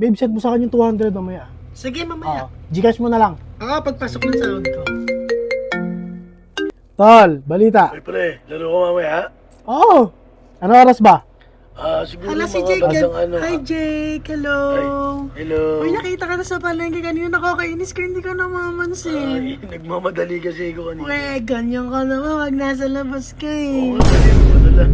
Babe, send mo sa akin yung 200 mamaya. Sige, mamaya. Gcash mo na lang. Pagpasok ng sahod ko. Tol, balita. Ay pre, laro ko mamaya. Oo. Ano oras ba? Siguro Hala si mga Jake. bandang ano. Hi Jake, hello. Hello. Uy, nakita ka na sa palengke kanina. Nakakainis ka, hindi ka namamansin. Nagmamadali kasi ako kanina. Uy, ganyan ka naman. Wag nasa labas ka eh. Oo, ano lang.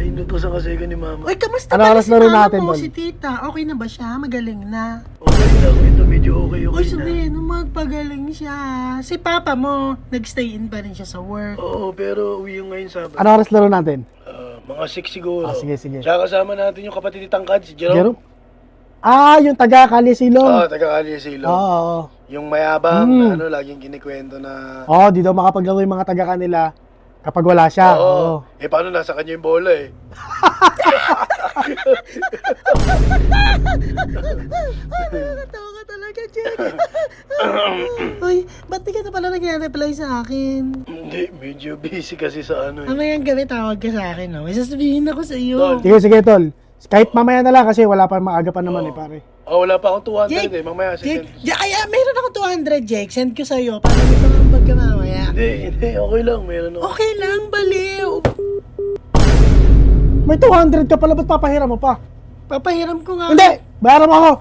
Inutosan kasi ako ni mama. Uy, kamusta Ano pala oras si laro mama natin, mo, Tol? si tita? Okay na ba siya? Magaling na. Okay lang, ito medyo okay Uy, na. sabihin, nung magpagaling siya. Si papa mo, nagstay in pa rin siya sa work. Oo, pero uwi yung ngayon Sabado. Ano oras laro natin? Mga 6 siguro. Sige, sige. Tsaka kasama natin yung kapatid ni Tangkad, si Jerome. Jerome? Yung taga Kalisilong. Taga-Kalye Silong. Oo. Yung mayabang, Mm. laging kinikwento na... Oo, di daw makapaglaro yung mga taga kanila kapag wala siya. Oo. Paano nasa kanya yung bola eh? Nakakatawa ka talaga, Jake. Uy, ba't di ka na pala nag-reply sa akin? Hindi, medyo busy kasi sa ano eh. Mamayang gabi tawag ka sa akin, no? May sasabihin ako sa iyo. Tol. Sige, sige, tol. Kahit mamaya na lang kasi wala pa maaga pa naman pare. Wala pa akong 200 Jake, eh. Mamaya Jake, sisend. meron ako 200, Jake. Send ko sa iyo para may pangambag ka mamaya. Hindi, okay lang. Meron ako. Okay lang, baliw. May 200 ka pala, ba't papahiram mo pa? Papahiram ko nga. Hindi! Bayaran mo ako!